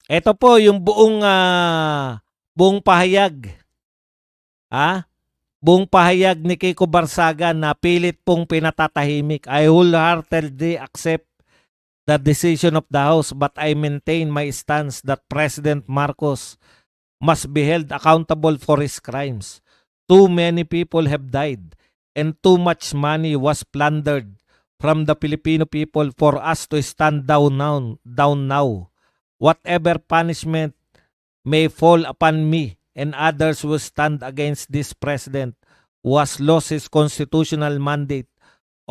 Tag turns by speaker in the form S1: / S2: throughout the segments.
S1: Ito po yung buong pahayag. Buong pahayag ni Kiko Barsaga na pilit pong pinatatahimik. I wholeheartedly accept the decision of the House, but I maintain my stance that President Marcos must be held accountable for his crimes. Too many people have died and too much money was plundered from the Filipino people for us to stand down now. Whatever punishment may fall upon me and others who stand against this president who has lost his constitutional mandate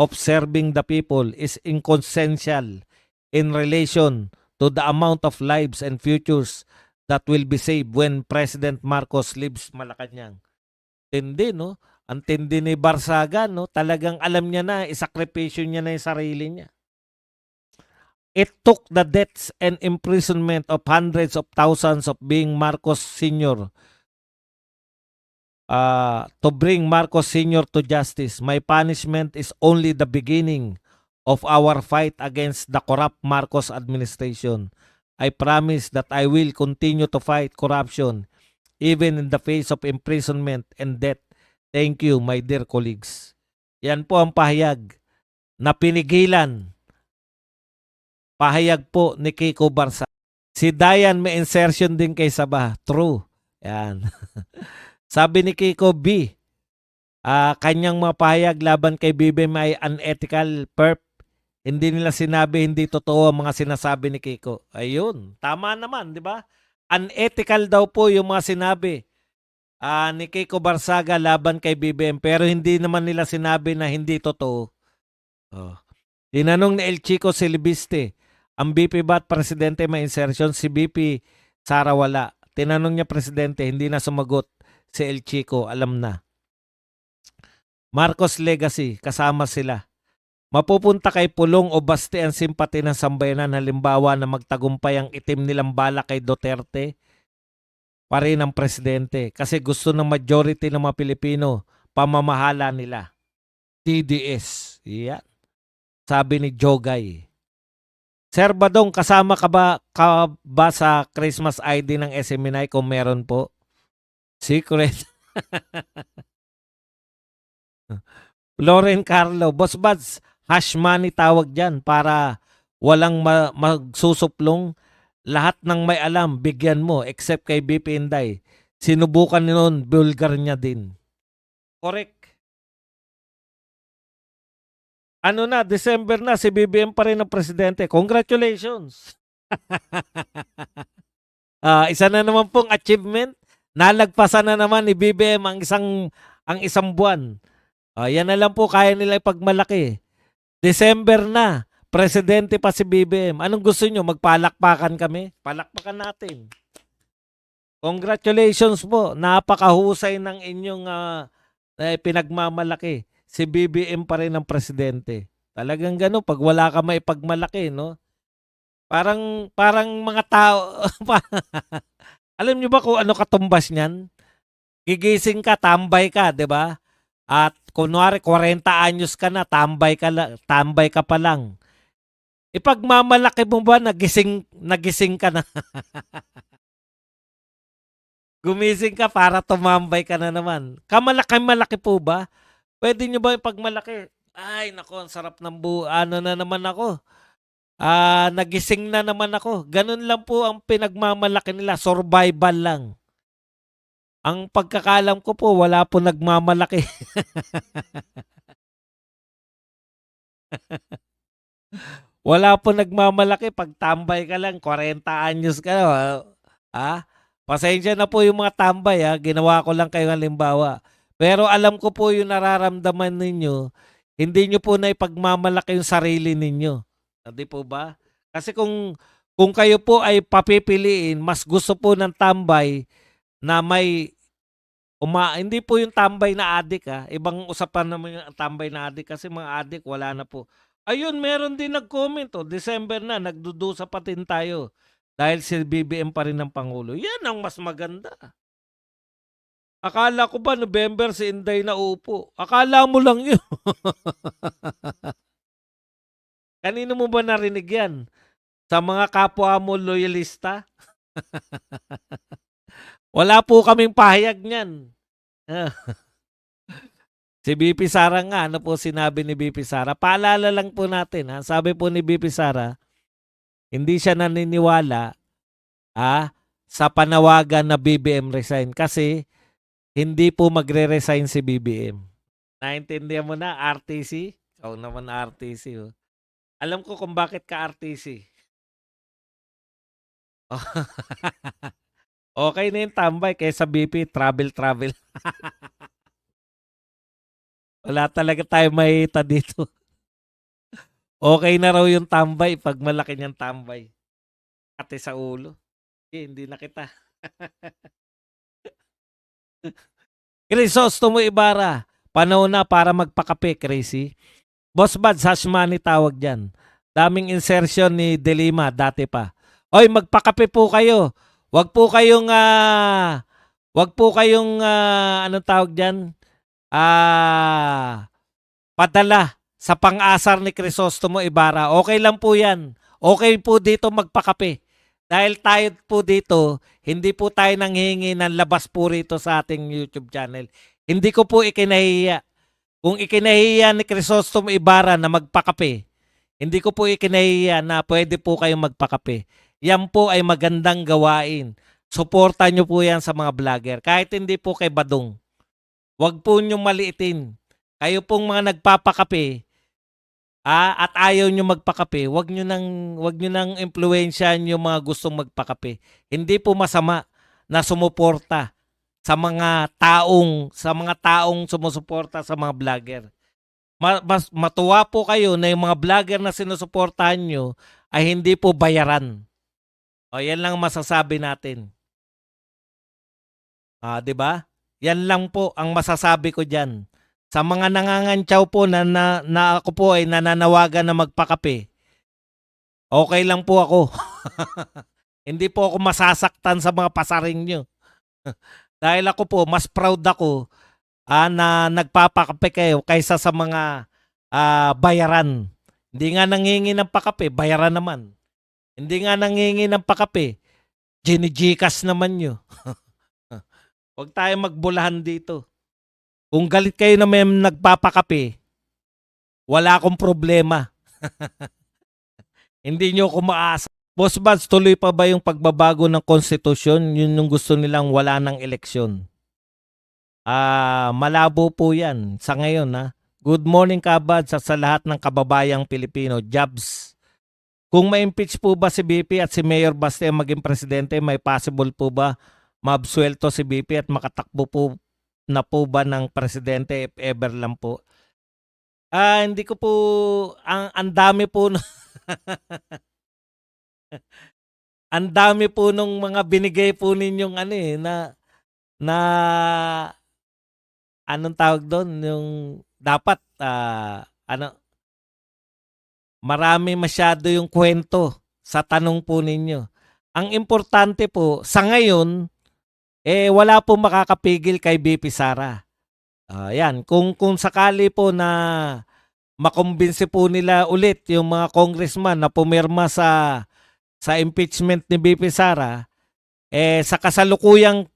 S1: of serving the people is inconsequential in relation to the amount of lives and futures that will be saved when President Marcos leaves Malacanang. Tindi, no? Ang tindi ni Barsaga, no? Talagang alam niya na, isakripisyo niya na yung sarili niya. It took the deaths and imprisonment of hundreds of thousands of being Marcos Sr. To bring Marcos Sr. to justice. My punishment is only the beginning of our fight against the corrupt Marcos administration. I promise that I will continue to fight corruption even in the face of imprisonment and death. Thank you, my dear colleagues. Yan po ang pahayag na pinigilan. Pahayag po ni Kiko Barsa. Si Dayan may insertion din kay Sabah. True. Yan. Sabi ni Kiko B, kanyang mga pahayag laban kay BBM ay unethical, perp. Hindi nila sinabi, hindi totoo ang mga sinasabi ni Kiko. Ayun, tama naman, di ba? Unethical daw po yung mga sinabi ni Kiko Barsaga laban kay BBM, pero hindi naman nila sinabi na hindi totoo. Tinanong ni El Chico Silviste, ang BP ba't presidente may insertion? Si BP Sara wala. Tinanong niya presidente, hindi na sumagot. Si El Chico, alam na. Marcos Legacy, kasama sila. Mapupunta kay Pulong o Baste ang simpati ng sambayanan, halimbawa na magtagumpay ang itim nilang bala kay Duterte pa rin ang presidente kasi gusto ng majority ng mga Pilipino pamamahala nila. TDS. Yan. Sabi ni Jogay. Sir Badong, kasama ka ba sa Christmas ID ng SMNI kung meron po? Secret. Lauren Carlo, Boss Buds, hash money tawag dyan para walang magsusuplong. Lahat ng may alam, bigyan mo except kay BP Inday. Sinubukan noon, vulgar niya din. Correct. Ano na, December na, si BBM pa rin ang presidente. Congratulations. Isa na naman pong achievement. Nalagpasan na naman ni BBM ang isang buwan. Yan na lang po kaya nila ipagmalaki. December na, presidente pa si BBM. Anong gusto nyo? Magpalakpakan kami? Palakpakan natin. Congratulations po. Napakahusay ng inyong pinagmamalaki. Si BBM pa rin ang presidente. Talagang gano'n. Pag wala ka maipagmalaki, no? Parang mga tao. Alam nyo ba kung ano katumbas niyan? Gigising ka, tambay ka, di ba? At kunwari 40 anyos ka na, tambay ka pa lang. Ipagmamalaki mo ba nagising ka na? Gumising ka para tumambay ka na naman. Kamalaki-malaki po ba? Pwede nyo ba ipagmalaki? Ay, nako, ang sarap ng ano na naman ako. Nagising na naman ako. Ganun lang po ang pinagmamalaki nila. Survival lang. Ang pagkakalam ko po, wala po nagmamalaki. Wala po nagmamalaki. Pag tambay ka lang, 40 anyos ka na. Pasensya na po yung mga tambay. Ginawa ko lang kayo halimbawa. Pero alam ko po yung nararamdaman ninyo. Hindi nyo po na ipagmamalaki yung sarili ninyo. Hindi po ba? Kasi kung kayo po ay papipiliin, mas gusto po ng tambay na may hindi po yung tambay na adik Ibang usapan naman yung tambay na adik kasi mga adik wala na po. Ayun, meron din nag-comment December na, nagdudusa pa din tayo dahil si BBM pa rin ang Pangulo. Yan ang mas maganda. Akala ko ba November si Inday na upo? Akala mo lang yun. Kanino mo ba narinig yan? Sa mga kapwa mo loyalista? Wala po kaming pahayag niyan. Ah, si BP Sara nga, ano po sinabi ni BP Sara? Paalala lang po natin, ha? Sabi po ni BP Sara, hindi siya naniniwala sa panawagan na BBM resign kasi hindi po magre-resign si BBM. Naintindihan mo na, RTC? Oo naman RTC. Oh. Alam ko kung bakit ka RTC. Okay na yung tambay kaysa BP, travel. Wala talaga tayo makita dito. Okay na raw yung tambay pag malaki niyang tambay. Ate sa ulo. Hindi na kita. Crisostomo Ibarra, panahon na para magpakape, crazy. Boss Bad, hash money tawag dyan. Daming insertion ni Delima, dati pa. Oy, magpakape po kayo. Wag po kayong, anong tawag dyan? Padala sa pang-asar ni Crisostomo Ibarra. Okay lang po yan. Okay po dito magpakape. Dahil tayo po dito, hindi po tayo nanghihingi ng labas po rito sa ating YouTube channel. Hindi ko po ikinahiya. Kung ikinahiya ni Crisostomo Ibarra na magpakape, hindi ko po ikinahiya na pwede po kayong magpakape. Yan po ay magandang gawain. Suportan nyo po yan sa mga vlogger. Kahit hindi po kay Badong. Huwag po nyo maliitin. Kayo pong mga nagpapakape, at ayaw nyo magpakape, wag nyo nang impluwensyahan yung mga gustong magpakape. Hindi po masama na sumuporta sa mga taong sumusuporta sa mga vlogger. Mas matuwa po kayo na yung mga vlogger na sinusuportahan nyo ay hindi po bayaran. O yan lang masasabi natin. 'Di ba? Yan lang po ang masasabi ko diyan. Sa mga nangangantyaw po na ako po ay nananawagan na magpakape, okay lang po ako. Hindi po ako masasaktan sa mga pasaring nyo. Dahil ako po, mas proud ako na nagpapakape kayo kaysa sa mga bayaran. Hindi nga nanghingi ng pakape, bayaran naman. Hindi nga nanghingi ng pakape, ginigikas naman nyo. Huwag tayo magbulahan dito. Kung galit kayo na may nagpapakape, wala akong problema. Hindi nyo ako maasa. Boss Bads, tuloy pa ba yung pagbabago ng konstitusyon? Yun yung gusto nilang wala ng eleksyon. Malabo po yan sa ngayon. Good morning Kabads sa lahat ng kababayang Pilipino. Jobs. Kung ma-impeach po ba si BP at si Mayor Baste maging presidente, may possible po ba maabsuelto si BP at makatakbo po na po ba ng presidente if ever lang po? Hindi ko po, ang dami po, ang dami po nung mga binigay po ninyong na anong tawag doon, yung dapat, marami masyado yung kwento sa tanong po ninyo. Ang importante po, sa ngayon, wala po makakapigil kay BP Sara. Yan, kung sakali po na makumbinsi po nila ulit yung mga congressman na pumirma sa impeachment ni BP Sara, sa kasalukuyang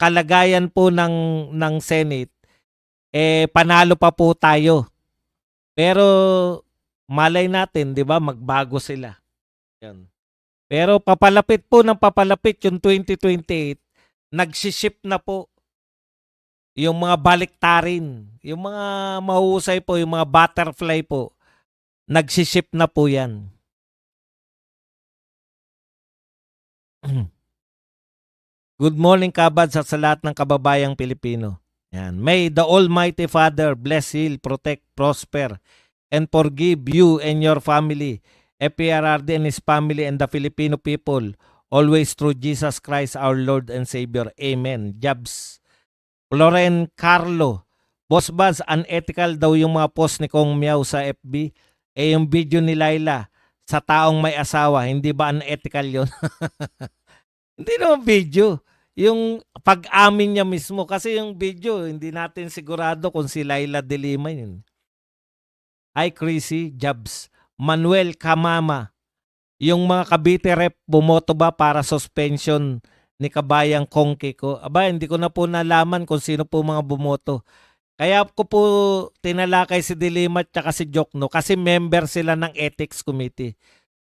S1: kalagayan po ng Senate, panalo pa po tayo. Pero malay natin, 'di ba, magbago sila. Yan. Pero papalapit po ng papalapit yung 2028, nagsiship na po yung mga baliktarin, yung mga mahusay po, yung mga butterfly po, nagsiship na po yan. Good morning Kabads sa lahat ng kababayang Pilipino. Yan. May the Almighty Father bless, heal, protect, prosper, and forgive you and your family, FPRRD and his family and the Filipino people, always through Jesus Christ our Lord and Savior. Amen. Jabs. Loren Carlo, Boss Buzz, unethical daw yung mga post ni Kong Miao sa FB. Yung video ni Laila sa taong may asawa, hindi ba unethical yun? Hindi naman video. Yung pag-amin niya mismo. Kasi yung video, hindi natin sigurado kung si Laila de Lima yun. Hi, Chrissy, Jabs. Manuel Kamama. Yung mga Cavite rep bumoto ba para suspension ni kabayang Kong Kiko? Aba, hindi ko na po nalaman kung sino po mga bumoto. Kaya ko po tinalakay si Dilima at saka si Jokno kasi member sila ng Ethics Committee.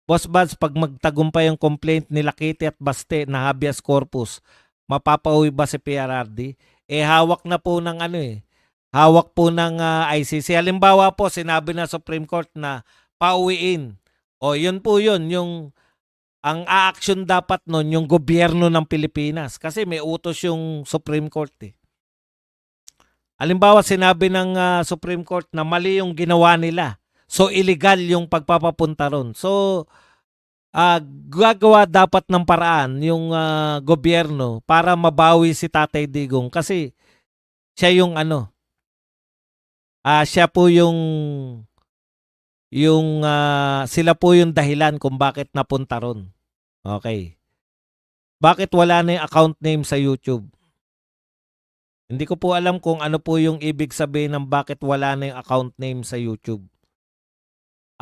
S1: Boss Buds, pag magtagumpay yung complaint nila Kitty at Baste na habeas corpus, mapapauwi ba si PRRD? Eh hawak na po ng ano eh. Hawak po ng ICC. Halimbawa po, sinabi na Supreme Court na pauwiin. O yun po yun, yung ang a-action dapat nun yung gobyerno ng Pilipinas kasi may utos yung Supreme Court eh. Halimbawa, sinabi ng Supreme Court na mali yung ginawa nila. So, illegal yung pagpapapunta ron. So, gagawa dapat ng paraan yung gobyerno para mabawi si Tatay Digong kasi siya yung ano, siya po yung sila po yung dahilan kung bakit napunta ron. Okay. Bakit wala na yung account name sa YouTube? Hindi ko po alam kung ano po yung ibig sabihin ng bakit wala na yung account name sa YouTube.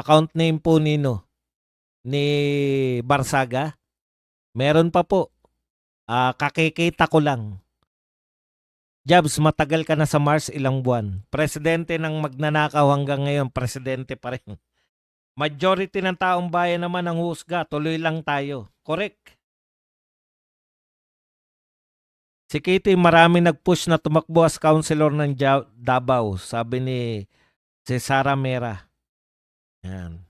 S1: Account name po nino ni Barsaga. Meron pa po. Kakikita ko lang. Jobs, matagal ka na sa Mars, ilang buwan. Presidente ng magnanakaw hanggang ngayon, presidente pa rin. Majority ng taong bayan naman ang husga, tuloy lang tayo. Correct. Si Kitty, marami nag-push na tumakbo as councilor ng Davao, sabi ni si Sara Mera. Yan.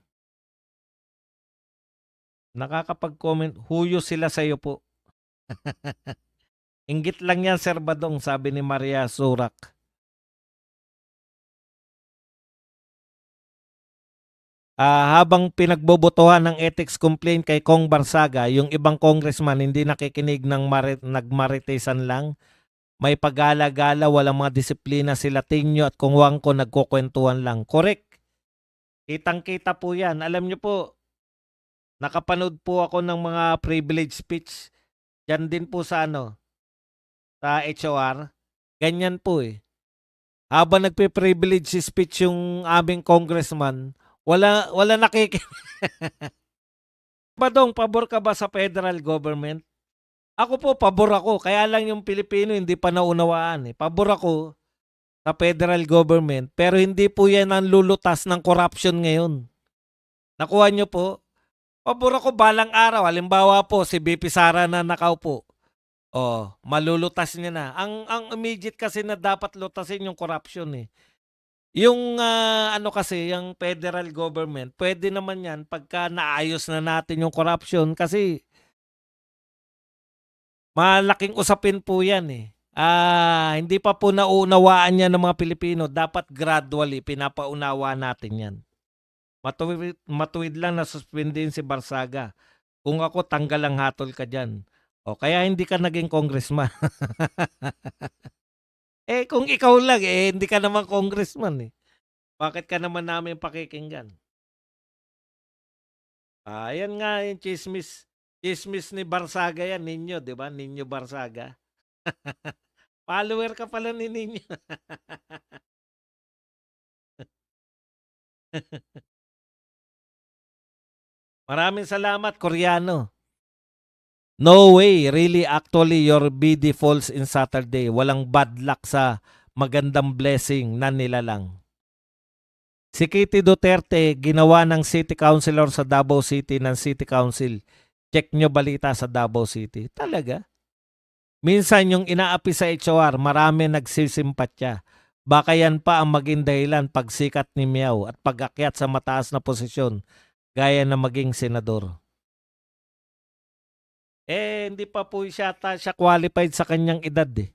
S1: Nakakapag-comment, huyo sila sa iyo po. Inggit lang yan, Sir Badong, sabi ni Maria Surak. Habang pinagbobotohan ng ethics complaint kay Kong Barsaga, yung ibang congressman hindi nakikinig ng nagmaritisan lang. May pagala-gala, walang mga disiplina sila Tinyo at Kung Wangko nagkukwentuhan lang. Correct. Kitang-kita po yan. Alam nyo po, nakapanood po ako ng mga privilege speech. Diyan din po sa sa HOR. Ganyan po eh. Habang nagpe-privilege speech yung aming congressman, wala nakikinig. Badong, pabor ka ba sa federal government? Ako po, pabor ako. Kaya lang yung Pilipino hindi pa naunawaan. Pabor ako sa federal government, pero hindi po yan ang lulutas ng corruption ngayon. Nakuha nyo po? Pabor ako balang araw. Halimbawa po, si BP Sara na nakaupo. Malulutas niya na. Ang immediate kasi na dapat lutasin yung corruption eh. Yung kasi, yung federal government, pwede naman yan pagka naayos na natin yung corruption kasi malaking usapin po yan eh. Hindi pa po nauunawaan yan ng mga Pilipino. Dapat gradually pinapaunawa natin yan. Matuwid lang na suspendin si Barsaga. Kung ako, tanggal ang hatol ka dyan. Kaya hindi ka naging congressman. Kung ikaw lang, hindi ka naman congressman eh. Bakit ka naman namin pakikinggan? Yan nga yung chismis. Chismis ni Barsaga yan, Ninyo, di ba? Ninyo Barsaga. Follower ka pala ni Ninyo. Maraming salamat, Koreano. No way, really, actually, your BD falls in Saturday. Walang bad luck sa magandang blessing na nilalang. Si Kitty Duterte, ginawa ng City Councilor sa Davao City ng City Council. Check nyo balita sa Davao City. Talaga? Minsan yung inaapi sa HOR, marami nagsisimpatya. Baka yan pa ang maging dahilan pagsikat ni Miao at pag-akyat sa mataas na posisyon, gaya na maging senador. Hindi pa po siya qualified sa kanyang edad eh.